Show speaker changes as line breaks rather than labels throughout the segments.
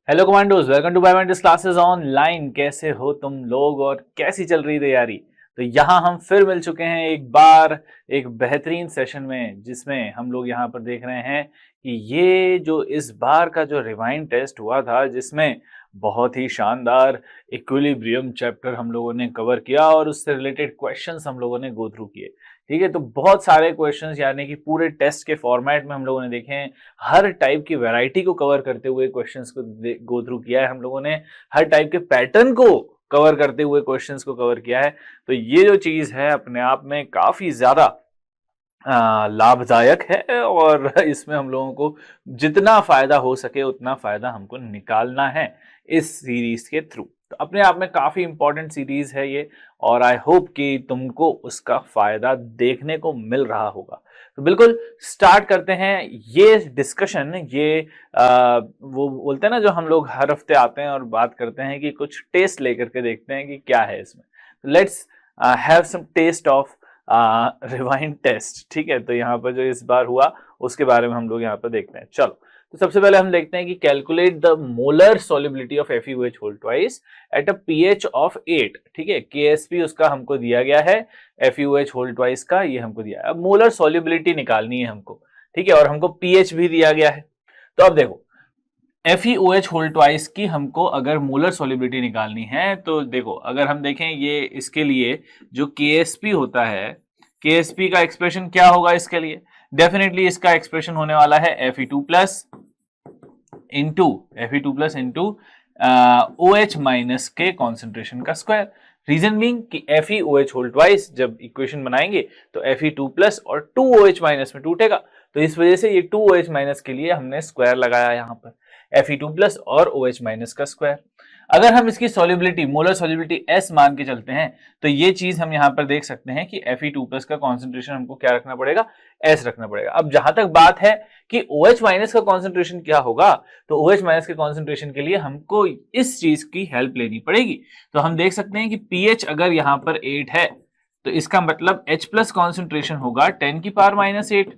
Hello commandos, welcome to biometrics classes online. कैसे हो तुम लोग और कैसी चल रही तैयारी? तो यहाँ हम फिर मिल चुके हैं एक बार एक बेहतरीन सेशन में, जिसमें हम लोग यहाँ पर देख रहे हैं कि ये जो इस बार का जो रिवाइंड टेस्ट हुआ था, जिसमें बहुत ही शानदार इक्विलिब्रियम चैप्टर हम लोगों ने कवर किया और उससे रिलेटेड क्वेश्चंस हम लोगों ने गो थ्रू किए। ठीक है, तो बहुत सारे क्वेश्चंस, यानी कि पूरे टेस्ट के फॉर्मेट में हम लोगों ने देखे हैं। हर टाइप की वैरायटी को कवर करते हुए क्वेश्चंस को गो थ्रू किया है हम लोगों ने। हर टाइप के पैटर्न को कवर करते हुए क्वेश्चंस को कवर किया है। तो ये जो चीज है अपने आप में काफी ज्यादा लाभदायक है और इसमें हम लोगों को जितना फायदा हो सके उतना फायदा हमको निकालना है इस सीरीज के थ्रू। तो अपने आप में काफी इंपॉर्टेंट सीरीज है ये, और आई होप कि तुमको उसका फायदा देखने को मिल रहा होगा। तो बिल्कुल स्टार्ट करते हैं ये डिस्कशन। ये वो बोलते हैं ना, जो हम लोग हर हफ्ते आते हैं और बात करते हैं कि कुछ टेस्ट लेकर के देखते हैं कि क्या है इसमें। तो let's have some test of rewind test. ठीक है, तो यहाँ पर जो इस बार हुआ उसके बारे में हम लोग यहाँ पर देखते हैं। चलो, तो सबसे पहले हम देखते हैं कि calculate the molar solubility of FeOH whole twice at a pH of 8। ठीक है, KSP उसका हमको दिया गया है, FeOH होल ट्वाइस का ये हमको दिया है। अब मोलर सॉल्युबिलिटी निकालनी है हमको। ठीक है, और हमको pH भी दिया गया है। तो अब देखो, FeOH होल ट्वाइस की हमको अगर मोलर सॉल्युबिलिटी निकालनी है तो देखो, अगर हम देखें ये इसके लिए जो KSP होता है, KSP का एक्सप्रेशन क्या होगा इसके लिए? डेफिनेटली इसका एक्सप्रेशन होने वाला है Fe2 plus into OH minus के कॉन्सेंट्रेशन का स्क्वायर। रीजन बीइंग कि FeOH होल ट्वाइस जब इक्वेशन बनाएंगे तो Fe2 प्लस और 2OH माइनस में टूटेगा, तो इस वजह से ये 2OH माइनस के लिए हमने स्क्वायर लगाया यहाँ पर, Fe2 प्लस और OH माइनस का स्क्वायर। अगर हम इसकी सॉल्युबिलिटी, मोलर सॉल्युबिलिटी S मान के चलते हैं, तो ये चीज हम यहाँ पर देख सकते हैं कि Fe2 प्लस का कॉन्सेंट्रेशन हमको क्या रखना पड़ेगा? S रखना पड़ेगा। अब जहां तक बात है कि OH माइनस का कॉन्सेंट्रेशन क्या होगा, तो OH माइनस के कॉन्सेंट्रेशन के लिए हमको इस चीज की हेल्प लेनी पड़ेगी। तो हम देख सकते हैं कि pH अगर यहाँ पर 8 है, तो इसका मतलब H प्लस कॉन्सेंट्रेशन होगा 10 की पावर माइनस 8,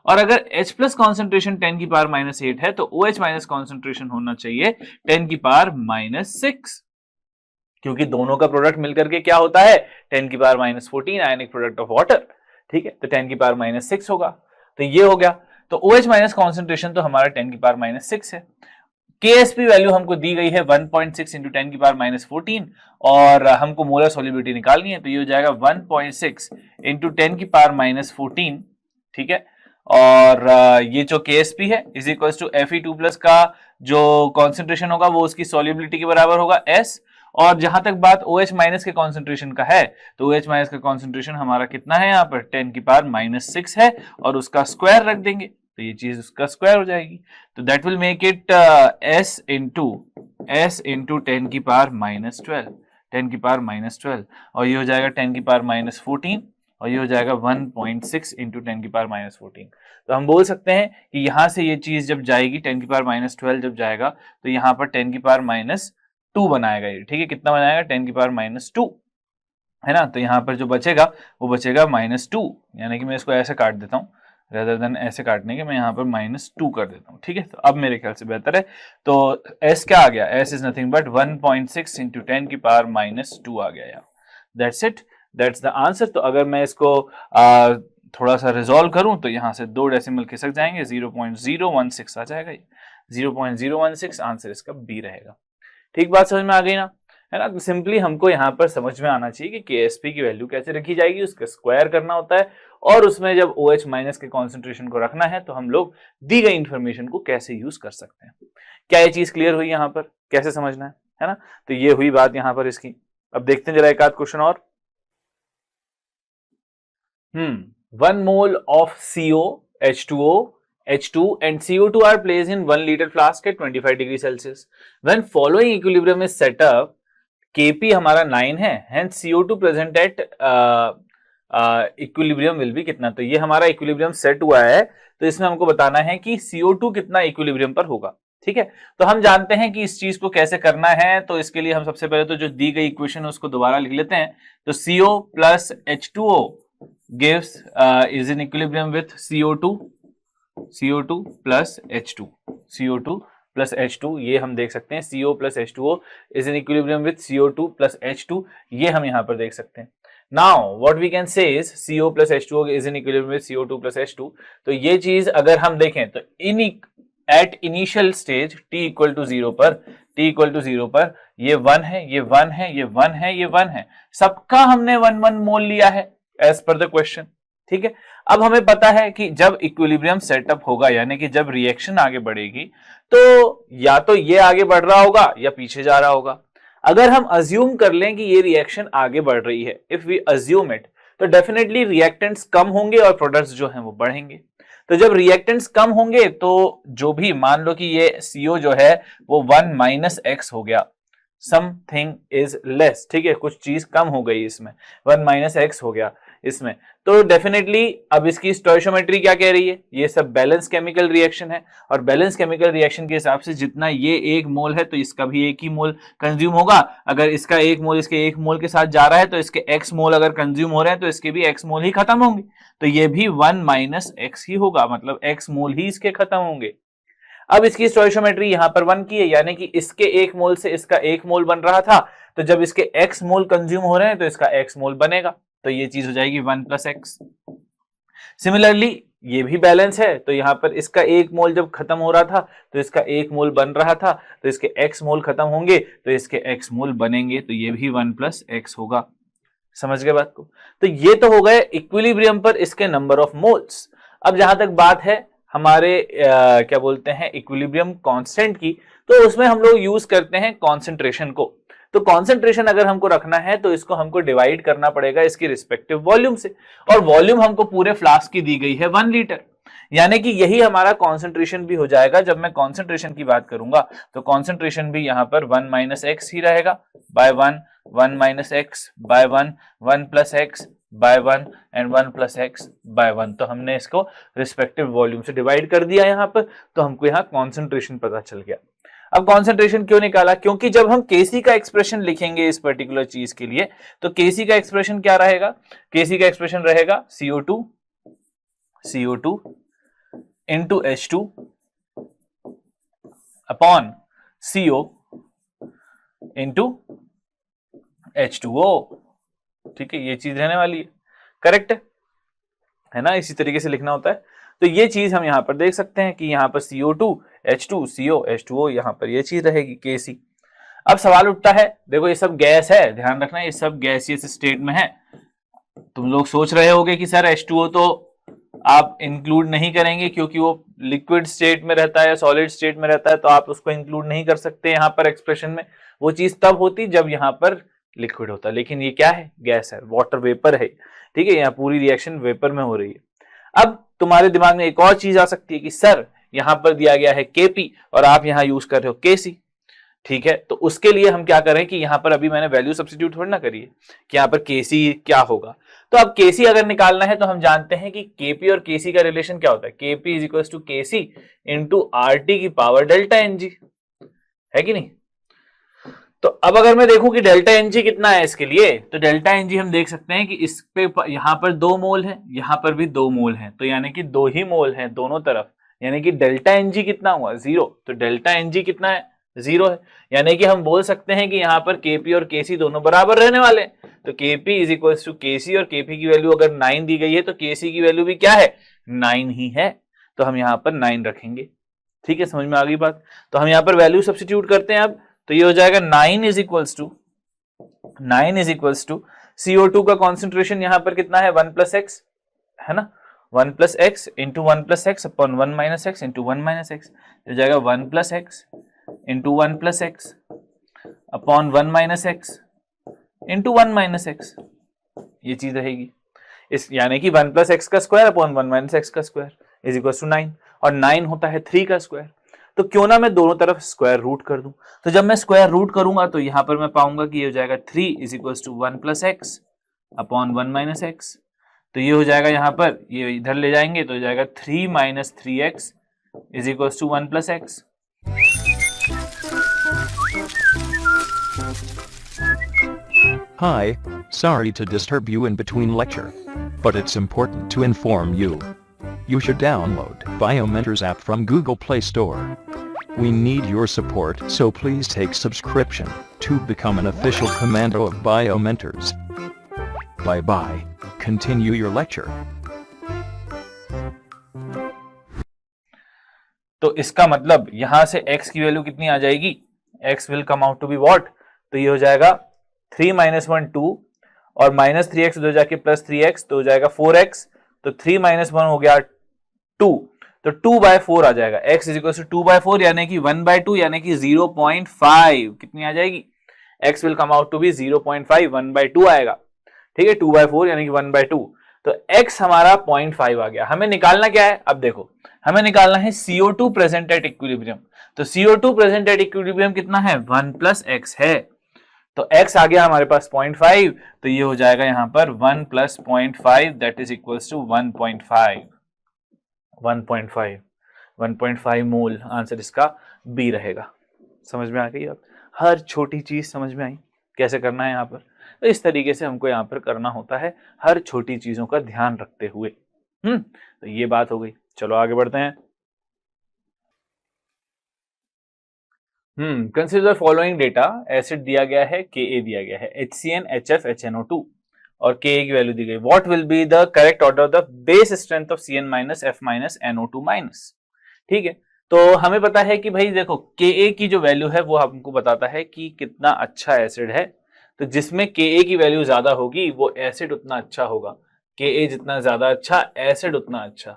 और अगर H प्लस कॉन्सेंट्रेशन 10 की पावर माइनस 8 है तो OH माइनस कॉन्सेंट्रेशन होना चाहिए 10 की पावर माइनस 6, क्योंकि दोनों का प्रोडक्ट मिलकर के क्या होता है? 10 की power minus 14 ionic product of water. ठीक है, तो 10 की पावर माइनस 6 होगा। तो ये हो गया। तो OH माइनस कॉन्सेंट्रेशन तो हमारा 10 की पावर माइनस 6 है। KSP वैल्यू हमको दी गई है 1.6 इंटू 10 की पावर माइनस 14, और हमको मोलर सॉल्युबिलिटी निकालनी है, तो ये हो जाएगा 1.6 इंटू 10 की पावर माइनस 14। ठीक है, और ये जो KSP है is equal to Fe2 plus का जो कॉन्सेंट्रेशन होगा वो उसकी सॉल्युबिलिटी के बराबर होगा S। और जहां तक बात OH माइनस के कॉन्सेंट्रेशन का है, तो OH माइनस का कॉन्सेंट्रेशन हमारा कितना है? यहाँ पर 10 की पावर माइनस 6 है, और उसका स्क्वायर रख देंगे तो ये चीज उसका स्क्वायर हो जाएगी। तो that will make it S into 10 की पावर माइनस 12, 10 की पावर माइनस 12, और ये हो जाएगा 10 की पावर माइनस 14, और ये हो जाएगा 1.6 इंटू 10 की पावर माइनस 14। तो हम बोल सकते हैं कि यहां से ये चीज जब जाएगी 10 की पावर माइनस 12 जब जाएगा, तो यहाँ पर 10 की पावर माइनस 2 बनाएगा ये। ठीक है, कितना बनाएगा? 10 की पावर माइनस 2, है ना। तो यहाँ पर जो बचेगा वो बचेगा माइनस 2, यानी कि मैं इसको ऐसे काट देता हूँ, रेदर देन ऐसे काटने के मैं यहाँ पर माइनस 2 कर देता हूँ। ठीक है, तो अब मेरे ख्याल से बेहतर है। तो S क्या आ गया? S is nothing but 1.6 into 10 की पावर माइनस 2 आ गया यार। That's it, that's the answer. तो अगर मैं इसको थोड़ा सा रिजॉल्व करूं तो यहाँ से 2 डेसिमल खिसक जाएंगे, 0.016 आ जाएगा। 0.016 आंसर इसका बी रहेगा। ठीक बात समझ में आ गई ना, है ना। तो सिंपली हमको यहाँ पर समझ में आना चाहिए कि KSP की वैल्यू कैसे रखी जाएगी, उसका स्क्वायर करना होता है, और उसमें जब OH माइनस के कॉन्सेंट्रेशन को रखना है तो हम लोग दी गई इंफॉर्मेशन को कैसे यूज कर सकते हैं। क्या ये चीज क्लियर हुई यहाँ पर? कैसे समझना है ना। तो ये हुई बात यहाँ पर इसकी। अब देखते हैं जरा एक आध क्वेश्चन और। 1 mole of CO, H2O, H2 and CO2 are placed in 1 liter flask at 25 degree Celsius. When following equilibrium is set up, Kp हमारा 9 है, hence CO2 present at equilibrium will be कितना। तो ये हमारा इक्विलिब्रियम सेट हुआ है, तो इसमें हमको बताना है कि CO2 कितना इक्विलिब्रियम पर होगा। ठीक है, तो हम जानते हैं कि इस चीज को कैसे करना है। तो इसके लिए हम सबसे पहले तो जो दी गई इक्वेशन है उसको दोबारा लिख लेते हैं। तो CO plus H2O gives is in equilibrium with CO2 plus H2, CO2 plus H2, ये हम देख सकते हैं CO plus H2O is in equilibrium with CO2 plus H2, ये हम यहाँ पर देख सकते हैं। Now what we can say is CO plus H2O is in equilibrium with CO2 plus H2, तो ये चीज अगर हम देखें तो at initial stage t equal to 0 पर ये 1 है, ये 1 है, ये 1 है, ये 1 है, सबका हमने 1 मोल लिया है एज पर द क्वेश्चन। ठीक है, अब हमें पता है कि जब इक्विलिब्रियम सेटअप होगा, यानी कि जब रिएक्शन आगे बढ़ेगी, तो या तो ये आगे बढ़ रहा होगा या पीछे जा रहा होगा। अगर हम अज्यूम कर लें कि ये रिएक्शन आगे बढ़ रही है, इफ वी अज्यूम इट, तो डेफिनेटली रिएक्टेंट्स कम होंगे और प्रोडक्ट्स जो हैं वो बढ़ेंगे। तो जब रिएक्टेंट्स कम होंगे तो जो भी, मान लो कि ये CO जो है वो 1 माइनस एक्स हो गया, समथिंग इज लेस, ठीक है, कुछ चीज कम हो गई इसमें, 1 माइनस एक्स हो गया इसमें, तो डेफिनेटली अब इसकी स्टोइशियोमेट्री क्या कह रही है, ये सब बैलेंस केमिकल रिएक्शन है, और बैलेंस केमिकल रिएक्शन के हिसाब से जितना ये 1 मोल है तो इसका भी 1 ही मोल कंज्यूम होगा। अगर इसका 1 मोल इसके 1 मोल के साथ जा रहा है तो इसके x मोल अगर कंज्यूम हो रहे हैं तो इसके भी x मोल ही खत्म होंगे, तो ये भी 1 माइनस एक्स ही होगा, मतलब x मोल ही इसके खत्म होंगे। अब इसकी स्टोइशियोमेट्री यहां पर 1 की है, यानी कि इसके 1 मोल से इसका 1 मोल बन रहा था, तो जब इसके x मोल कंज्यूम हो रहे हैं तो इसका x मोल बनेगा, तो ये चीज हो जाएगी 1 प्लस एक्स। सिमिलरली ये भी बैलेंस है, तो यहां पर इसका 1 मोल जब खत्म हो रहा था तो इसका 1 मोल बन रहा था, तो इसके x मोल खत्म होंगे तो इसके x मोल बनेंगे, तो ये भी 1 प्लस एक्स होगा। समझ गए बात को? तो ये तो हो गए इक्विलिब्रियम पर इसके नंबर ऑफ मोल्स। अब जहां तक बात है हमारे क्या बोलते हैं इक्विलिब्रियम कांस्टेंट की, तो उसमें हम लोग यूज करते हैं कॉन्सेंट्रेशन को। तो कॉन्सेंट्रेशन अगर हमको रखना है तो इसको हमको डिवाइड करना पड़ेगा इसकी रिस्पेक्टिव वॉल्यूम से, और वॉल्यूम हमको पूरे फ्लास्क की दी गई है 1 लीटर, यानी कि यही हमारा कॉन्सेंट्रेशन भी हो जाएगा। जब मैं कॉन्सेंट्रेशन की बात करूंगा तो कॉन्सेंट्रेशन भी यहां पर 1 माइनस एक्स ही रहेगा, by 1, 1 minus x by 1, 1 plus x by 1 and 1 plus x by 1। तो हमने इसको रिस्पेक्टिव वॉल्यूम से डिवाइड कर दिया यहां पर, तो हमको यहाँ कॉन्सेंट्रेशन पता चल गया। अब कॉन्सेंट्रेशन क्यों निकाला? क्योंकि जब हम Kc का एक्सप्रेशन लिखेंगे इस पर्टिकुलर चीज के लिए, तो Kc का एक्सप्रेशन क्या रहेगा? Kc का एक्सप्रेशन रहेगा CO2 into H2 upon CO into H2O। ठीक है, ये चीज रहने वाली है, करेक्ट है ना? इसी तरीके से लिखना होता है। तो ये चीज हम यहां पर देख सकते हैं कि यहां पर CO2 H2 CO H2O, यहां पर ये चीज रहेगी Kc। अब सवाल उठता है, देखो ये सब गैस है, ध्यान रखना ये सब गैसियस स्टेट में है। तुम लोग सोच रहे होगे कि सर H2O तो आप इंक्लूड नहीं करेंगे क्योंकि वो लिक्विड स्टेट में रहता है, सॉलिड स्टेट में रहता है, तो आप उसको इंक्लूड नहीं कर सकते यहाँ पर एक्सप्रेशन में। वो चीज तब होती जब यहाँ पर लिक्विड होता, लेकिन ये क्या है? गैस है, वाटर वेपर है। ठीक है, यहाँ पूरी रिएक्शन वेपर में हो रही है। अब तुम्हारे दिमाग में एक और चीज आ सकती है कि सर यहां पर दिया गया है Kp और आप यहां यूज कर रहे हो Kc। ठीक है, तो उसके लिए हम क्या करें कि यहां पर अभी मैंने वैल्यू सब्स्टिट्यूट थोड़ी ना करी है कि यहां पर Kc क्या होगा। तो अब Kc अगर निकालना है तो हम जानते हैं कि Kp और Kc का रिलेशन क्या होता है, Kp is equal to Kc into RT की पावर डेल्टा Ng, है कि नहीं? तो अब अगर मैं देखूं कि डेल्टा Ng कितना है इसके लिए, तो डेल्टा Ng हम देख सकते हैं कि इस पे यहां पर 2 मोल है, यहां पर भी 2 मोल है, तो यानी कि 2 ही मोल है दोनों तरफ, यानी कि डेल्टा Ng कितना हुआ? 0। तो डेल्टा Ng कितना है? 0 है, यानी कि हम बोल सकते हैं कि यहाँ पर Kp और Kc दोनों बराबर रहने वाले हैं। तो Kp is equal to Kc, और Kp की वैल्यू अगर 9 दी गई है तो Kc की वैल्यू भी क्या है? 9 ही है, तो हम यहाँ पर 9 रखेंगे। ठीक है, समझ में आ गई बात? तो हम यहाँ पर वैल्यू सब्स्टिट्यूट करते हैं अब, तो ये हो जाएगा 9 इज इक्वल्स टू CO2 का कॉन्सेंट्रेशन यहाँ पर कितना है? 1 प्लस एक्स है ना, 1 plus x into 1 plus x upon 1 minus x into 1 minus x, हो जाएगा 1 plus x into 1 plus x upon 1 minus x into 1 minus x, ये चीज रहेगी इस, यानी कि 1 प्लस एक्स का स्क्वायर अपॉन 1 माइनस एक्स का स्क्वायर इज इक्वल टू 9, और 9 होता है 3 का स्क्वायर। तो क्यों ना मैं दोनों तरफ स्क्वायर रूट कर दूं। तो जब मैं स्क्वायर रूट करूंगा तो यहां पर मैं पाऊंगा कि ये हो जाएगा 3 is equal to 1 plus x upon 1 minus x. तो ये हो जाएगा यहाँ पर, ये इधर ले जाएंगे तो हो जाएगा 3 minus 3x is equal to 1 plus x.
Hi, sorry to disturb you in between lecture, but it's important to inform you. You should download Biomentors app from Google Play Store. We need your support, so please take subscription to become an official commando of BioMentors. Bye bye. Continue your lecture.
तो इसका मतलब यहां से x की value कितनी आ जाएगी, x will come out to be what, तो ये हो जाएगा 3 - 1 2 और -3x उधर जाके +3x तो हो जाएगा 4x, तो 3 - 1 हो गया 2, तो 2/4 आ जाएगा। x = 2/4 यानी कि 1/2 यानी कि 0.5 कितनी आ जाएगी, x will come out to be 0.5, 1/2 आएगा। ठीक है, 2/4 यानी कि 1/2, तो x हमारा 0.5 आ गया। हमें निकालना क्या है, अब देखो हमें निकालना है CO2 प्रेजेंट एट इक्विलिब्रियम। तो CO2 प्रेजेंट एट इक्विलिब्रियम कितना है, 1 + x है, तो x आ गया हमारे पास 0.5, तो ये हो जाएगा यहां पर 1 + 0.5 that is equals to 1.5 mole. Answer इसका बी रहेगा। समझ में आ गई अब, हर छोटी चीज समझ में आई कैसे करना है यहाँ पर। तो इस तरीके से हमको यहाँ पर करना होता है, हर छोटी चीजों का ध्यान रखते हुए। तो ये बात हो गई। चलो आगे बढ़ते हैं। Consider the following data. Acid दिया गया है, Ka दिया गया है, HCN, HF, HNO2 और Ka की वैल्यू दी गई। What will be the correct order of the base strength of Cn- F- NO2-। ठीक है, तो हमें पता है कि भाई देखो Ka की जो वैल्यू है वो हमको बताता है कि कितना अच्छा एसिड है। तो जिसमें Ka की वैल्यू ज्यादा होगी वो एसिड उतना अच्छा होगा। Ka जितना ज्यादा अच्छा, एसिड उतना अच्छा।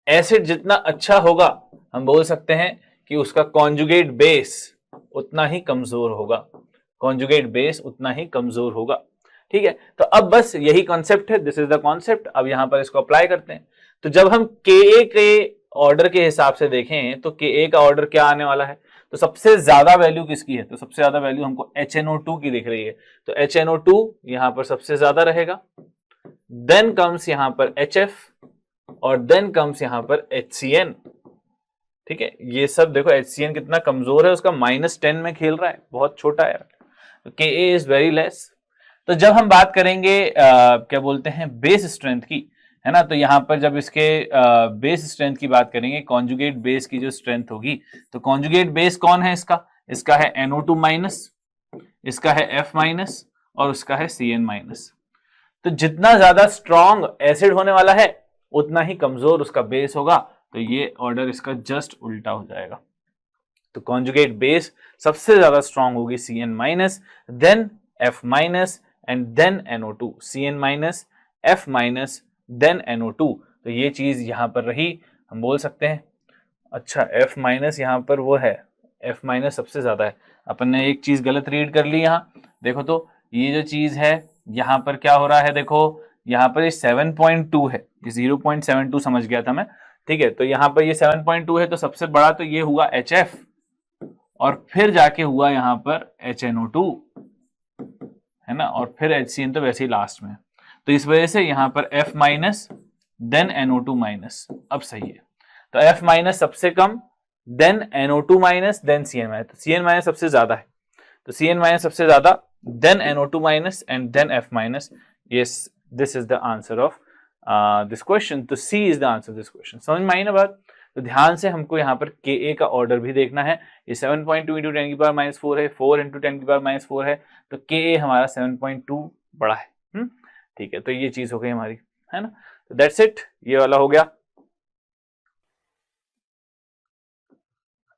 एसिड जितना अच्छा होगा हम बोल सकते हैं कि उसका कॉन्जुगेट बेस उतना ही कमजोर होगा, कॉन्जुगेट बेस उतना ही कमजोर होगा। ठीक है, तो अब बस यही कॉन्सेप्ट है, दिस इज द कॉन्सेप्ट। अब यहां पर इसको अप्लाई करते हैं। तो जब हम Ka के ऑर्डर के हिसाब से देखें तो Ka का ऑर्डर क्या आने वाला है, तो सबसे ज्यादा वैल्यू किसकी है, तो सबसे ज्यादा वैल्यू हमको HNO2 की दिख रही है, तो HNO2 यहां पर सबसे ज्यादा रहेगा। देन कम्स यहां पर HF और देन कम्स यहां पर HCN। ठीक है, ये सब देखो HCN कितना कमजोर है, उसका -10 में खेल रहा है, बहुत छोटा है। तो Ka इज वेरी लेस। तो जब हम बात करेंगे क्या बोलते हैं बेस स्ट्रेंथ की, है ना, तो यहां पर जब इसके बेस स्ट्रेंथ की बात करेंगे, कॉन्जुगेट बेस की जो स्ट्रेंथ होगी, तो कॉन्जुगेट बेस कौन है इसका है NO2-, इसका है F- और उसका है Cn-। तो जितना ज्यादा स्ट्रॉन्ग एसिड होने वाला है उतना ही कमजोर उसका बेस होगा। तो ये ऑर्डर इसका जस्ट उल्टा हो जाएगा। तो कॉन्जुगेट बेस सबसे ज्यादा स्ट्रॉन्ग होगी Cn-, then F- and then NO2, Cn-, F- then NO2। तो ये चीज यहां पर रही, हम बोल सकते हैं अच्छा F- यहां पर वो है, F- सबसे ज्यादा है। अपन ने एक चीज गलत रीड कर ली यहाँ, देखो तो ये जो चीज है यहां पर क्या हो रहा है, देखो यहां पर ये 7.2 है, 0.72 समझ गया था मैं। ठीक है, तो यहां पर ये 7.2 है, तो सबसे बड़ा तो ये हुआ HF और फिर जाके हुआ यहां पर HNO2, है ना, और फिर HCN तो वैसे ही लास्ट में। तो इस वजह से यहां पर F- देन NO2-। अब सही है, तो F- सबसे कम, देन NO2-, देन Cn-। तो Cn- सबसे ज्यादा है, तो Cn- सबसे ज्यादा, then NO2- and then F-। Yes, this is the answer of this question. तो C is the answer this question. समझ में आई ना बात। तो ध्यान से हमको यहाँ पर Ka का ऑर्डर भी देखना है। ये 7.2 × 10⁻⁴ है, 4 × 10⁻⁴ है, तो Ka हमारा 7.2 बड़ा है। ठीक है, तो ये चीज हो गई हमारी, है ना। तो दैट्स इट, ये वाला हो गया।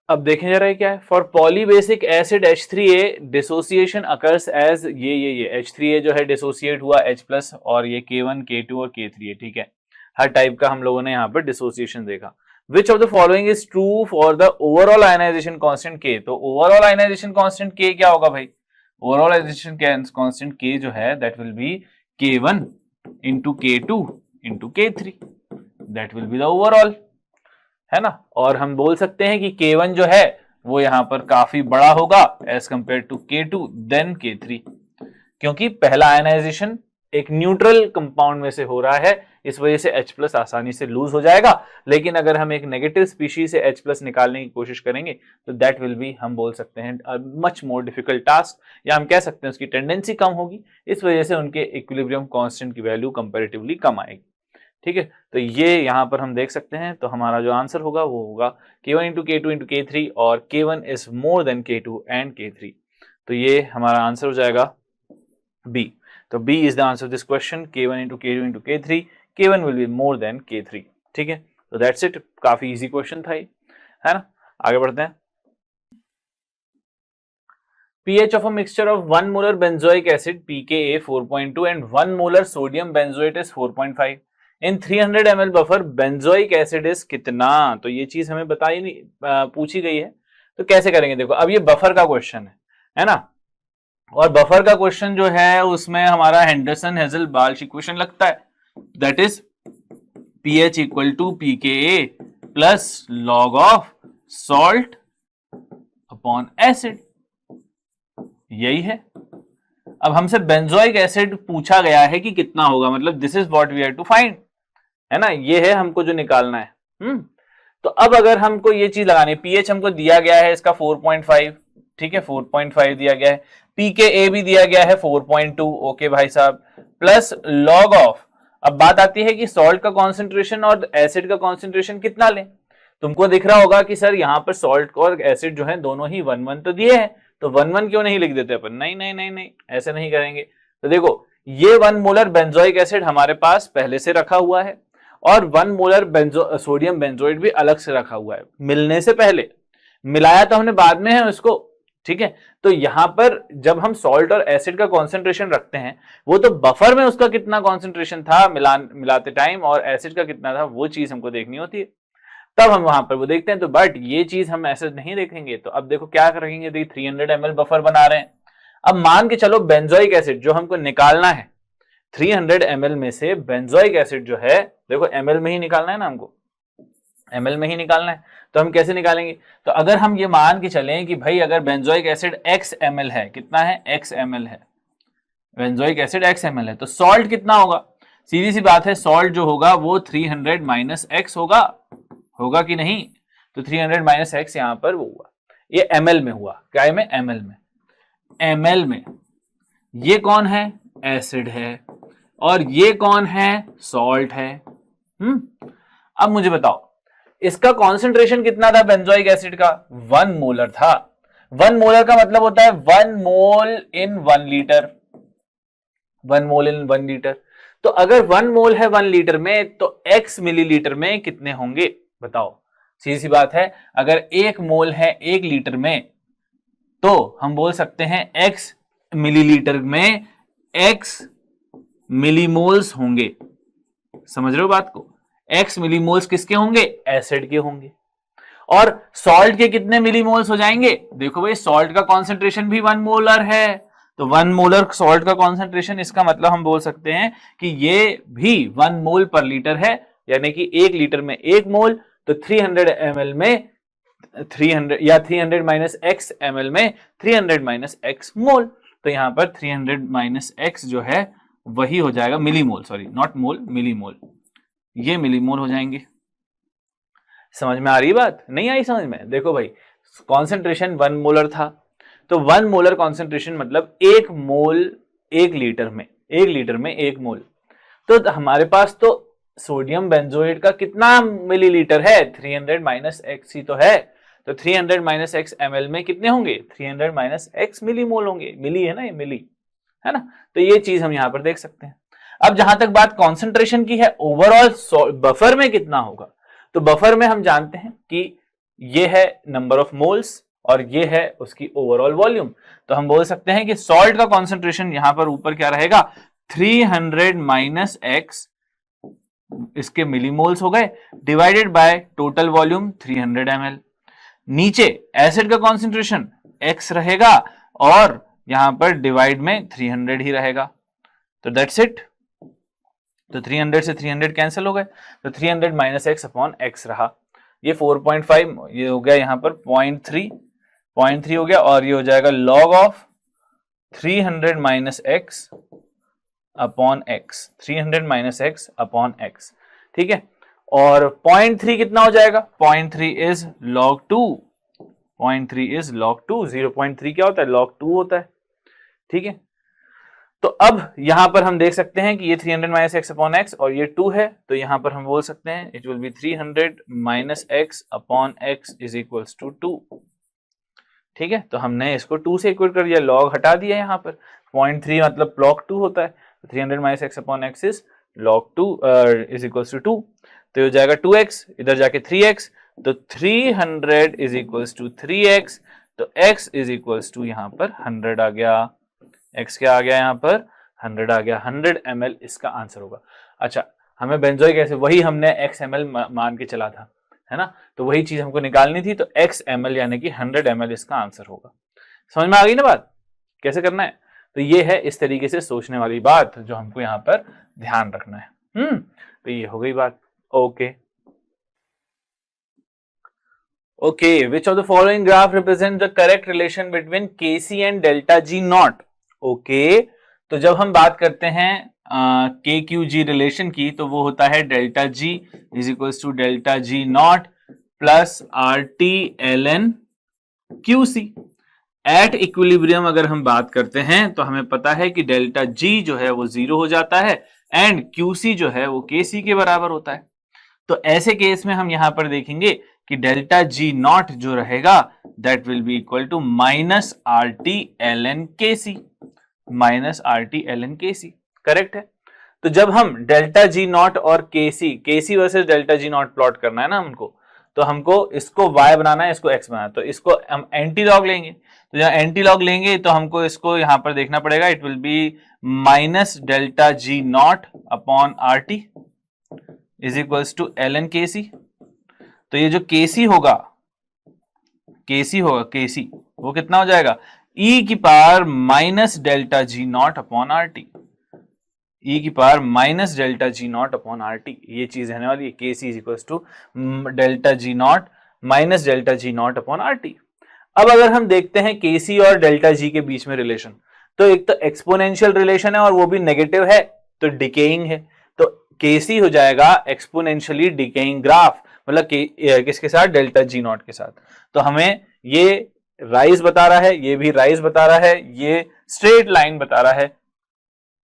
अब देखें जरा क्या है। For polybasic acid H3A dissociation occurs as ये H3A जो है डिसोसिएट हुआ H+ और ये K1, K2 और K3A। ठीक है, हर टाइप का हम लोगों ने यहाँ पर डिसोसिएशन देखा। Which of the following is true for the overall ionization constant K। तो ओवरऑल आयनाइजेशन कांस्टेंट K क्या होगा भाई, ओवरऑल आयनाइजेशन कांस्टेंट K जो है that will B K1 × K2 × K3, that will be the overall, है ना। और हम बोल सकते हैं कि K1 जो है वो यहां पर काफी बड़ा होगा as compare to K2 then K3, क्योंकि पहला आयनाइजेशन एक न्यूट्रल कंपाउंड में से हो रहा है, इस वजह से H+ आसानी से लूज हो जाएगा। लेकिन अगर हम एक नेगेटिव स्पीशीज से H+ निकालने की कोशिश करेंगे तो दैट विल बी, हम बोल सकते हैं मच मोर डिफिकल्ट टास्क, या हम कह सकते हैं उसकी टेंडेंसी कम होगी, इस वजह से उनके इक्विलिब्रियम कांस्टेंट की वैल्यू कंपैरेटिवली कम आएगी। ठीक है, तो ये यहाँ पर हम देख सकते हैं, तो हमारा जो आंसर होगा वो होगा K1 into K2 into K3 और K1 is more than K2 and K3। तो ये हमारा आंसर हो जाएगा B। तो B is the answer of this question, K1 into K2 into K3, K1 will be more than K3। ठीक है, तो दैट्स इट, काफी इजी क्वेश्चन था ये, है ना। आगे बढ़ते हैं। pH of a mixture of 1 molar benzoic acid pKa 4.2 and 1 molar sodium benzoate is 4.5 in 300 ml buffer benzoic acid is कितना। तो ये चीज हमें बताई नहीं, पूछी गई है, तो कैसे करेंगे। देखो अब ये बफर का क्वेश्चन है ना, और बफर का क्वेश्चन जो है उसमें हमारा हेंडरसन हेजल बाल्श इक्वेशन लगता है, that is pH equal to pKa plus log of salt upon acid, यही है। अब हमसे बेंजोइक एसिड पूछा गया है कि कितना होगा, मतलब this is what we have to find, है ना, ये है हमको जो निकालना है। तो अब अगर हमको ये चीज लगानी है, pH हमको दिया गया है इसका 4.5, ठीक है, 4.5 दिया गया है, pKa भी दिया गया है 4.2, ओके भाई साहब, प्लस लॉग ऑफ। अब बात आती है कि सॉल्ट का कॉन्सेंट्रेशन और एसिड का कॉन्सेंट्रेशन कितना लें। तुमको दिख रहा होगा कि सर यहाँ पर सॉल्ट और एसिड जो है दोनों ही 1:1 तो दिए हैं, तो 1:1 क्यों नहीं लिख देते अपन। नहीं नहीं नहीं नहीं, ऐसे नहीं करेंगे। तो देखो ये 1 मोलर बेंजोइक एसिड हमारे पास पहले से रखा हुआ है और 1 मोलर सोडियम बेंजोइट भी अलग से रखा हुआ है, मिलने से पहले। मिलाया तो हमने बाद में है उसको, ठीक है। तो यहां पर जब हम सॉल्ट और एसिड का कॉन्सेंट्रेशन रखते हैं, वो तो बफर में उसका कितना कॉन्सेंट्रेशन था मिलाते टाइम और एसिड का कितना था, वो चीज हमको देखनी होती है, तब हम वहां पर वो देखते हैं। तो बट ये चीज हम ऐसे नहीं देखेंगे। तो अब देखो क्या करेंगे, देखिए 300 ml बफर बना रहे हैं। अब मान के चलो बेंजोइक एसिड जो हमको निकालना है, 300 ml में से बेंजोइक एसिड जो है, देखो ml में ही निकालना है ना हमको, ml में ही निकालना है, तो हम कैसे निकालेंगे। तो अगर हम ये मान के चलें कि भाई अगर बेंजोइक एसिड x ml है, कितना है, x ml है, बेंजोइक एसिड x ml है, तो सॉल्ट कितना होगा। सीधी सी बात है, सॉल्ट जो होगा वो 300 माइनस x होगा कि नहीं। तो 300 माइनस x यहां पर वो हुआ, ये ml में हुआ, क्या में, ml में। ये कौन है, एसिड है, और ये कौन है, सॉल्ट है। अब मुझे बताओ इसका कॉन्सेंट्रेशन कितना था बेंजोइक एसिड का, 1 मोलर था। 1 मोलर का मतलब होता है 1 मोल इन 1 लीटर, 1 मोल इन 1 लीटर। तो अगर 1 मोल है 1 लीटर में, तो x मिलीलीटर में कितने होंगे बताओ। सीधी सी बात है, अगर 1 मोल है 1 लीटर में, तो हम बोल सकते हैं x मिलीलीटर में x मिलीमोल्स होंगे। समझ रहे हो बात को, x मिलीमोल्स किसके होंगे, एसिड के होंगे। और सॉल्ट के कितने मिलीमोल्स हो जाएंगे, देखो भाई सॉल्ट का कॉन्सेंट्रेशन भी 1 मोलर है, तो 1 मोलर सॉल्ट का कॉन्सेंट्रेशन, इसका मतलब हम बोल सकते हैं कि ये भी 1 मोल पर लीटर है, यानी कि 1 लीटर में 1 मोल। तो 300 ml में 300 या 300 माइनस x ml में 300 माइनस x मोल। तो यहां पर 300 माइनस x जो है वही हो जाएगा millimole, sorry not mole, millimole, ये मिलीमोल हो जाएंगे। समझ में आ रही बात, नहीं आई समझ में। देखो भाई कॉन्सेंट्रेशन 1 मोलर था, तो 1 मोलर कॉन्सेंट्रेशन मतलब 1 मोल 1 लीटर में, 1 लीटर में 1 मोल। तो हमारे पास तो सोडियम बेंजोएट का कितना मिलीलीटर है, 300 माइनस x ही तो है। तो 300 माइनस x ml में कितने होंगे, 300 माइनस x मिलीमोल होंगे, मिली है ना, ये मिली है ना। तो ये चीज हम यहां पर देख सकते हैं। अब जहां तक बात कॉन्सेंट्रेशन की है, ओवरऑल बफर में कितना होगा, तो बफर में हम जानते हैं कि ये है नंबर ऑफ मोल्स और ये है उसकी ओवरऑल वॉल्यूम। तो हम बोल सकते हैं कि सॉल्ट का कॉन्सेंट्रेशन यहां पर ऊपर क्या रहेगा, 300 माइनस x, इसके मिलीमोल्स हो गए, divided by total volume 300 ml। नीचे एसिड का कॉन्सेंट्रेशन x रहेगा और यहां पर डिवाइड में 300 ही रहेगा। तो दैट्स इट। तो 300 से 300 कैंसिल हो गए, तो 300 माइनस x अपॉन x रहा। ये 4.5, ये हो गया यहां पर 0.3 हो गया, और ये हो जाएगा log of 300 minus x upon x, 300 minus x upon x, ठीक है। और 0.3 कितना हो जाएगा, 0.3 इज log 2, 0.3 इज log 2, 0.3 क्या होता है, log 2 होता है, ठीक है। तो अब यहां पर हम देख सकते हैं कि ये 300 माइनस एक्स अपॉन एक्स और ये 2 है, तो यहां पर हम बोल सकते हैं it will be 300 minus x upon x is equals to 2। ठीक है, तो हमने इसको 2 से इक्वल कर दिया, लॉग हटा दिया यहाँ पर, 0.3 मतलब log 2 होता है, तो 300 minus x upon x is log 2 is equals to 2, तो ये हो जाएगा 2x, इधर जाके 3x, तो 300 इज इक्वल्स टू 3x, तो x इज इक्वल्स टू यहाँ पर 100 आ गया, x क्या आ गया यहाँ पर 100 आ गया, 100 ml इसका आंसर होगा। अच्छा, हमें बेंजोइक एसिड वही हमने x ml मान के चला था, है ना, तो वही चीज हमको निकालनी थी, तो x ml यानी कि 100 ml इसका आंसर होगा। समझ में आ गई ना बात, कैसे करना है? तो ये है इस तरीके से सोचने वाली बात जो हमको यहाँ पर ध्यान रखना है। तो ये हो गई बात। Okay okay, which of the following graph represent the correct relation between Kc and delta G not? Okay, तो जब हम बात करते हैं KQG रिलेशन की, तो वो होता है delta G is equals to delta G nought plus RT ln QC। At equilibrium अगर हम बात करते हैं तो हमें पता है कि डेल्टा G जो है वो 0 हो जाता है एंड QC जो है वो KC के बराबर होता है। तो ऐसे केस में हम यहां पर देखेंगे कि डेल्टा G नॉट जो रहेगा that will be equal to minus RT ln KC, minus RT ln KC, correct है। तो जब हम डेल्टा G नॉट और KC versus delta G nought plot करना है ना हमको, तो हमको इसको y बनाना है, इसको x बनाना है, तो इसको हम एंटी लॉग लेंगे, तो जब एंटी लॉग लेंगे तो हमको इसको यहां पर देखना पड़ेगा, it will be minus delta G nought upon RT is equals to ln KC। तो ये जो KC होगा वो कितना हो जाएगा, e की power minus delta G nought upon RT, e की power minus delta G nought upon RT, ये चीज रहने वाली है। KC is equals to delta G nought minus delta G nought upon RT। अब अगर हम देखते हैं KC और डेल्टा G के बीच में रिलेशन, तो एक तो एक्सपोनेंशियल रिलेशन है और वो भी नेगेटिव है, तो डिकेइंग है, तो KC हो जाएगा एक्सपोनेंशियली डिकेइंग ग्राफ, मतलब किसके साथ, डेल्टा G नॉट के साथ। तो हमें ये राइज बता रहा है, ये भी राइज बता रहा है, ये स्ट्रेट लाइन बता रहा है,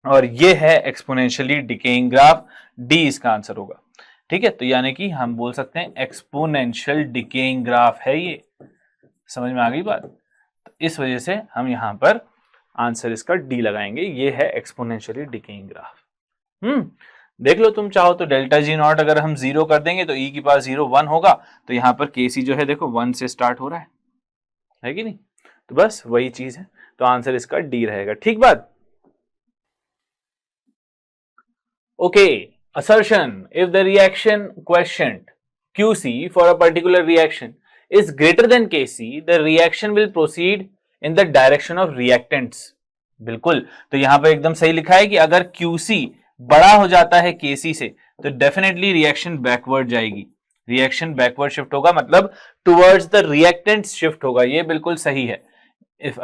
और ये है एक्सपोनेंशियली डिकेइंग ग्राफ, डी इसका आंसर होगा। ठीक है, तो यानी कि हम बोल सकते हैं एक्सपोनेंशियल डिकेइंग ग्राफ है ये। समझ में आ गई बात? तो इस वजह से हम यहां पर आंसर इसका डी लगाएंगे, ये है एक्सपोनेंशियली डिकेइंग ग्राफ। देख लो तुम चाहो तो डेल्टा G नॉट अगर हम 0 कर देंगे तो e की पावर 0 1 होगा, तो यहां पर KC जो है देखो 1 से स्टार्ट हो रहा है कि नहीं? तो बस वही चीज है, तो आंसर इसका डी रहेगा। ठीक बात? Okay, assertion. If the reaction quotient QC for a particular reaction is greater than Kc, the reaction will proceed in the direction of reactants. बिल्कुल, तो यहां पर एकदम सही लिखा है कि अगर QC बड़ा हो जाता है Kc से तो डेफिनेटली रिएक्शन बैकवर्ड जाएगी, रिएक्शन बैकवर्ड शिफ्ट होगा, मतलब टुवर्ड्स द रिएक्टेंट्स शिफ्ट होगा, ये बिल्कुल सही है। If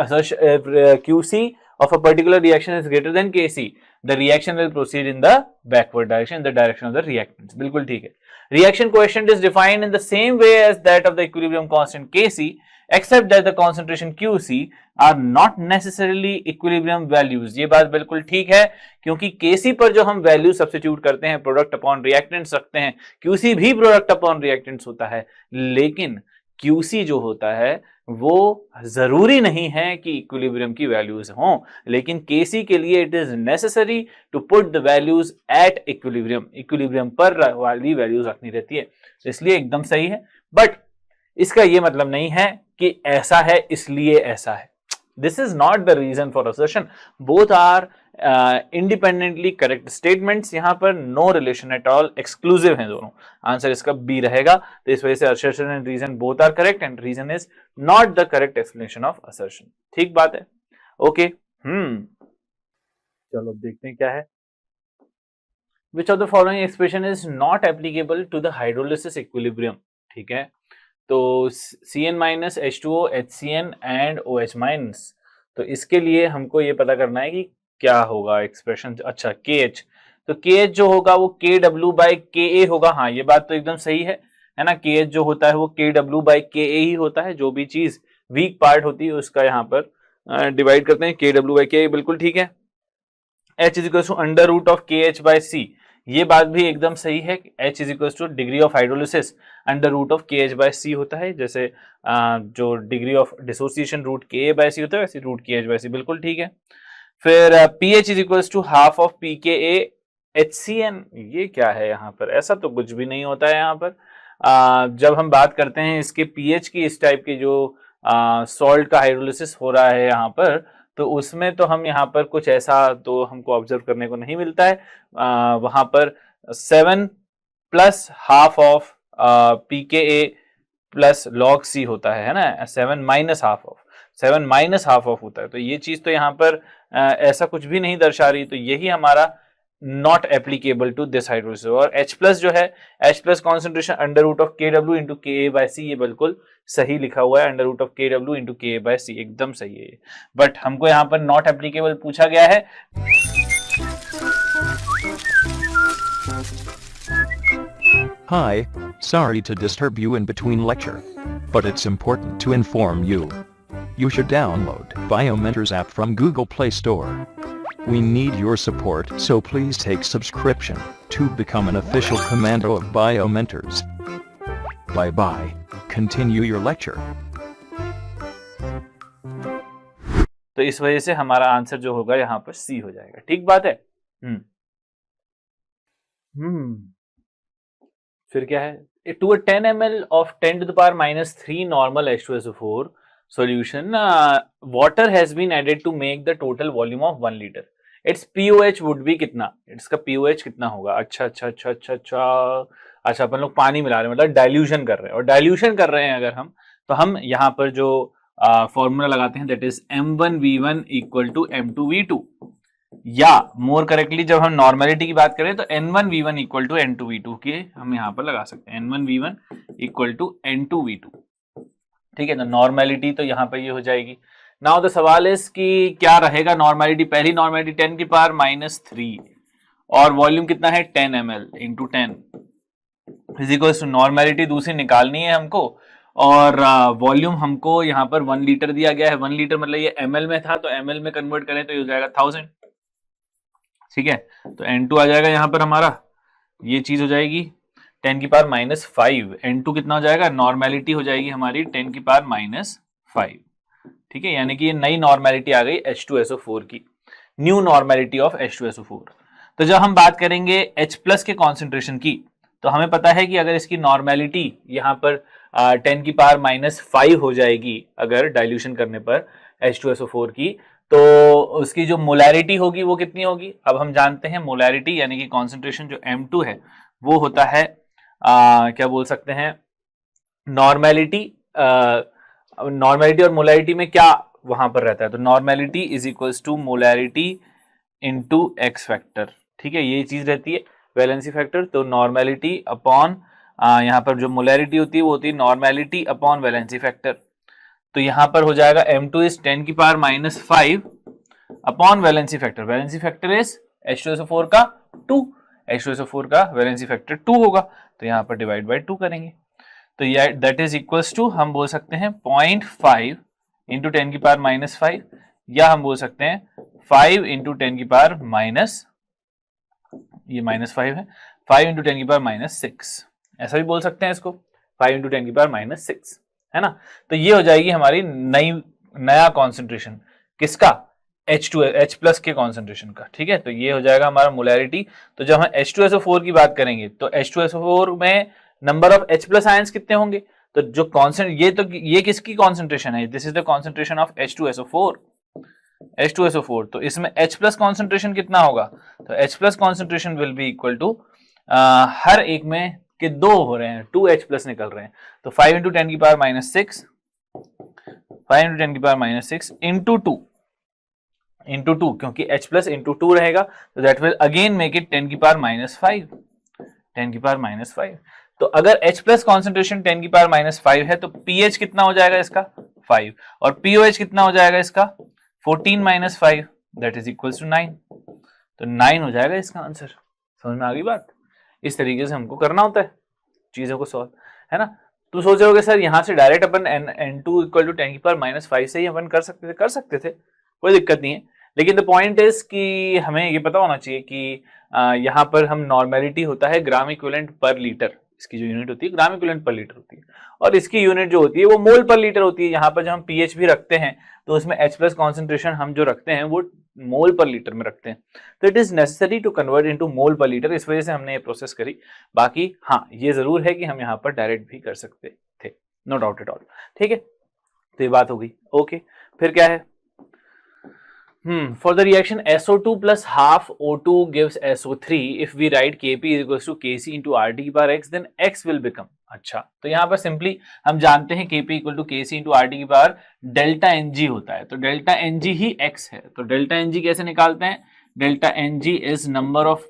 QC of a particular reaction is greater than Kc, the reaction will proceed in the backward direction, in the direction of the reactants. बिल्कुल ठीक है। Reaction coefficient is defined in the same way as that of the equilibrium constant Kc, except that the concentration QC are not necessarily equilibrium values. ये बात बिल्कुल ठीक है, क्योंकि Kc पर जो हम वैल्यू सब्स्टिट्यूट करते हैं, प्रोडक्ट अपॉन रिएक्टेंट्स रखते हैं, QC भी प्रोडक्ट अपॉन रिएक्टेंट्स होता है, लेकिन QC जो होता है वो जरूरी नहीं है कि इक्विलिब्रियम की वैल्यूज हों, लेकिन KC के लिए it is necessary to put the values at equilibrium, equilibrium पर वाली वैल्यूज रखनी रहती है, इसलिए एकदम सही है। बट इसका ये मतलब नहीं है कि ऐसा है इसलिए ऐसा है, this is not the reason for assertion, both are independently correct statements, यहां पर no relation at all, exclusive हैं दोनों, आंसर इसका बी रहेगा। तो इस वजह से assertion and reason both are correct and reason is not the correct explanation of assertion. ठीक बात है? ओके, चलो अब देखते हैं क्या है। Which of the following expression is not applicable to the hydrolysis equilibrium? ठीक है, तो Cn minus H2O HCN and OH minus, तो इसके लिए हमको ये पता करना है कि क्या होगा एक्सप्रेशन। अच्छा, KH, तो KH जो होगा वो KW बाई KA होगा। हाँ, ये बात तो एकदम सही है ना, KH जो होता है वो KW बाई KA ही होता है, जो भी चीज वीक पार्ट होती है उसका यहाँ पर डिवाइड करते हैं KW बाई KA, बिल्कुल ठीक है। H is equal to under root of KH by C, ये बात भी एकदम सही है। H is equal to degree of hydrolysis under root of KH by C होता है, जैसे जो degree of dissociation root KA by C होता है वैसे रूट KH बाय C, बिल्कुल ठीक है। फिर pH is equal to half of pKa HCN, ये क्या है यहाँ पर, ऐसा तो कुछ भी नहीं होता है यहाँ पर। जब हम बात करते हैं इसके pH की, इस टाइप के जो सॉल्ट का हाइड्रोलिसिस हो रहा है यहाँ पर, तो उसमें तो हम यहाँ पर कुछ ऐसा तो हमको ऑब्जर्व करने को नहीं मिलता है। वहां पर 7 plus half of pKa plus log C होता है ना, 7 माइनस हाफ ऑफ होता है। तो ये चीज तो यहाँ पर ऐसा कुछ भी नहीं दर्शा रही, तो यही हमारा not applicable to this hydrolysis. और H प्लस जो है, H plus concentration under root of KW into KA by C, ये बिल्कुल सही लिखा हुआ है, under root of KW into KA by C, एकदम सही है ये। बट हमको यहाँ पर नॉट एप्लीकेबल पूछा गया है।
Hi, sorry to disturb you in between lecture, but it's important to inform you. You should download Biomentors app from Google Play Store. We need your support, so please take subscription to become an official commando of Biomentors. Bye bye. Continue your lecture.
तो इस वजह से हमारा answer जो होगा यहाँ पर C हो जाएगा, ठीक बात है। फिर क्या है, to a 10 ml of 10 to the power minus 3 normal H2SO4 solution, water has been added to make the total volume of 1 liter. Its pOH would be कितना, इसका pOH कितना होगा। अच्छा अपन लोग पानी मिला रहे हैं, मतलब डाइल्यूशन कर रहे हैं, और डाइल्यूशन कर रहे हैं अगर हम, तो हम यहाँ पर जो फॉर्मूला लगाते हैं, that is M1V1 equal to M2V2, या मोर करेक्टली जब हम नॉर्मेलिटी की बात करें तो N1V1 इक्वल टू N2V2 के हम यहाँ पर लगा सकते हैं, N1V1 इक्वल टू N2V2, ठीक है। तो नॉर्मेलिटी तो यहाँ पर ये हो जाएगी। नाउ द सवाल इज कि क्या रहेगा नॉर्मेलिटी, पहली नॉर्मेलिटी 10 की पावर माइनस 3 और वॉल्यूम कितना है 10 ml into 10 physicals to normality दूसरी निकालनी है हमको, और वॉल्यूम हमको यहाँ पर 1 लीटर दिया गया है। 1 लीटर मतलब ये ml में था, तो ml में कन्वर्ट करें तो ये हो जाएगा 1000, ठीक है। तो N2 आ जाएगा यहाँ पर हमारा, ये चीज हो जाएगी 10 की पावर माइनस 5। N2 कितना हो जाएगा, नॉर्मेलिटी हो जाएगी हमारी 10 की पावर माइनस 5, ठीक है। यानी कि ये नई नॉर्मेलिटी आ गई H2SO4 की, न्यू नॉर्मेलिटी ऑफ H2SO4। तो जब हम बात करेंगे H प्लस के कॉन्सेंट्रेशन की, तो हमें पता है कि अगर इसकी नॉर्मेलिटी यहाँ पर 10 की पावर माइनस 5 हो जाएगी अगर डाइल्यूशन करने पर H2SO4 की, तो उसकी जो मोलैरिटी होगी वो कितनी होगी। अब हम जानते हैं मोलैरिटी यानी कि कॉन्सेंट्रेशन जो M2 है वो होता है क्या बोल सकते हैं, नॉर्मेलिटी और मोलैरिटी में क्या वहां पर रहता है, तो normality is equals to molarity into x factor, ठीक है। ये चीज रहती है वैलेंसी फैक्टर। तो नॉर्मेलिटी अपॉन यहाँ पर जो मोलैरिटी होती है वो होती है नॉर्मेलिटी अपॉन वैलेंसी फैक्टर। तो यहाँ पर हो जाएगा M2 इज 10 की power minus 5 upon valency factor. Valency factor is H2SO4 का 2, H2SO4 का वैलेंसी फैक्टर 2 होगा, तो यहाँ पर डिवाइड बाय 2 करेंगे, तो ये दैट इज इक्वल्स टू हम बोल सकते हैं 0.5 इंटू 10 की पावर माइनस 5, या हम बोल सकते हैं 5 इंटू 10 की पावर माइनस, ये माइनस 5 है, 5 इंटू 10 की पावर माइनस 6, ऐसा भी बोल सकते हैं इसको, 5 इंटू 10 की पावर माइनस 6, है ना। तो ये हो जाएगी हमारी नया कॉन्सेंट्रेशन किसका, H प्लस के कॉन्सेंट्रेशन का, ठीक है। तो ये हो जाएगा हमारा मोलैरिटी। तो जब हम H2SO4 की बात करेंगे तो H2SO4 में number of H plus ions कितने होंगे, तो जो ये किसकी कॉन्सेंट्रेशन है, this is the concentration of H2SO4, तो इसमें H प्लस कॉन्सेंट्रेशन कितना होगा, तो H plus concentration will be equal to हर एक में के 2 हो रहे हैं, 2 H प्लस निकल रहे हैं, तो 5 इंटू 10 की पावर माइनस 6, 5 इंटू 10 की पावर माइनस 6 इंटू 2 क्योंकि H प्लस इंटू 2 रहेगा, तो that will again make it 10 की पावर माइनस 5, 10 की पावर माइनस 5। तो अगर H प्लस कॉन्सेंट्रेशन 10 की पावर माइनस 5 है तो pH कितना हो जाएगा इसका 5, और pOH कितना हो जाएगा इसका 14 minus 5, that is equal to 9, तो 9 हो जाएगा इसका आंसर। समझ में आ गई बात, इस तरीके से हमको करना होता है चीजों को सॉल्व, है ना। तो सोच रहे होगे सर यहाँ से direct upon N2 equal to 10 की पावर माइनस 5 से ही अपन कर सकते थे, कोई दिक्कत नहीं है, लेकिन द पॉइंट इज कि हमें ये पता होना चाहिए कि यहाँ पर हम नॉर्मेलिटी होता है ग्राम इक्विवेलेंट पर लीटर, इसकी जो यूनिट होती है ग्राम इक्विवेलेंट पर लीटर होती है, और इसकी यूनिट जो होती है वो मोल पर लीटर होती है। यहाँ पर जब हम पीएच भी रखते हैं तो उसमें H+ कॉन्सेंट्रेशन हम जो रखते हैं वो मोल पर लीटर में रखते हैं, तो it is necessary to convert into mole per litre, इस वजह से हमने ये प्रोसेस करी। बाकी हाँ ये जरूर है कि हम यहाँ पर डायरेक्ट भी कर सकते थे, नो डाउट एट ऑल। ठीक है, तो ये बात हो गई। ओके, फिर क्या है, for the reaction SO2 plus half O2 gives SO3, if we write Kp is equals to Kc into RT per x, then x will become, अच्छा तो यहाँ पर सिंपली हम जानते हैं Kp equal to Kc into RT की power delta Ng होता है, तो डेल्टा Ng ही x है। तो डेल्टा Ng कैसे निकालते हैं, delta Ng is number of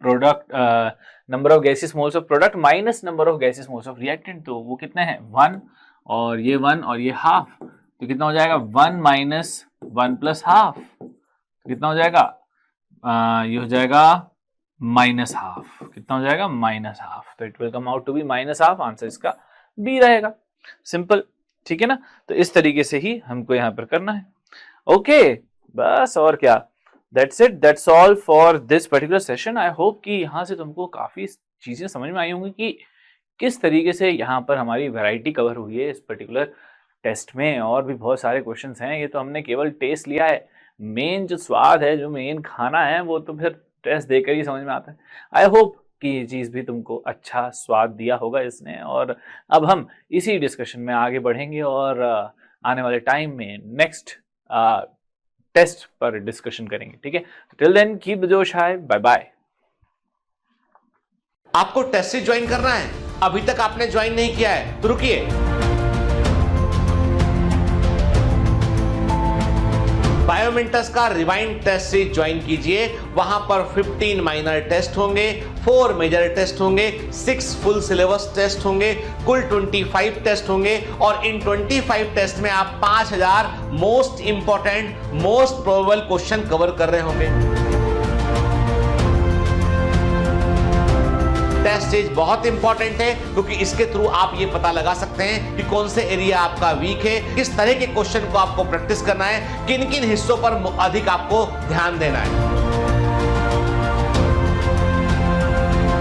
product, number of gases moles of product minus number of gases moles of reactant, तो वो कितने हैं 1 और ये 1 और ये हाफ, तो कितना हो जाएगा 1 माइनस 1 प्लस हाफ, तो कितना हो जाएगा ये हो जाएगा माइनस हाफ, कितना हो जाएगा माइनस हाफ, तो it will come out to be minus half, answer इसका बी रहेगा, सिंपल। ठीक है ना, तो इस तरीके से ही हमको यहाँ पर करना है। ओके बस और क्या, that's it, that's all for this particular session. I hope कि यहाँ से तुमको काफी चीजें समझ में आई होंगी कि किस तरीके से यहाँ पर हमारी वैरायटी कवर हुई है इस पर्टिकुलर टेस्ट में। और भी बहुत सारे क्वेश्चंस हैं, ये तो हमने केवल टेस्ट लिया है, मेन जो स्वाद है, जो मेन खाना है, वो तो फिर टेस्ट देकर ही समझ में आता है। आई होप कि ये चीज़ भी तुमको अच्छा स्वाद दिया होगा इसने, और अब हम इसी डिस्कशन में आगे बढ़ेंगे और आने वाले टाइम में नेक्स्ट टेस्ट पर डिस्कशन करेंगे। ठीक है, टिल देन कीप द जोश हाई, बाय बाय।
आपको टेस्ट सीरीज ज्वाइन करना है, अभी तक आपने ज्वाइन नहीं किया है तो रुकिए, बायोमेंटस का रिवाइंड टेस्ट सीरीज ज्वाइन कीजिए। वहां पर 15 माइनर टेस्ट होंगे, 4 मेजर टेस्ट होंगे, 6 फुल सिलेबस टेस्ट होंगे, कुल 25 टेस्ट होंगे, और इन 25 टेस्ट में आप 5000 most important, most probable question cover कर रहे होंगे। टेस्ट सीरीज बहुत इंपॉर्टेंट है क्योंकि इसके थ्रू आप ये पता लगा सकते हैं कि कौन से एरिया आपका वीक है, किस तरह के क्वेश्चन को आपको प्रैक्टिस करना है, किन किन हिस्सों पर अधिक आपको ध्यान देना है।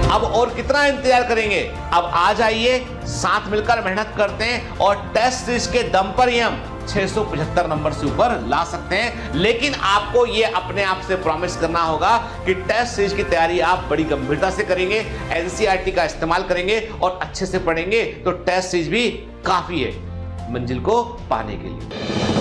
अब और कितना इंतजार करेंगे, अब आ जाइए, साथ मिलकर मेहनत करते हैं और टेस्ट सीरीज के दम पर ही हम 675 नंबर से ऊपर ला सकते हैं। लेकिन आपको ये अपने आप से प्रॉमिस करना होगा कि टेस्ट सीरीज की तैयारी आप बड़ी गंभीरता से करेंगे, एनसीईआरटी का इस्तेमाल करेंगे और अच्छे से पढ़ेंगे, तो टेस्ट सीरीज भी काफी है मंजिल को पाने के लिए।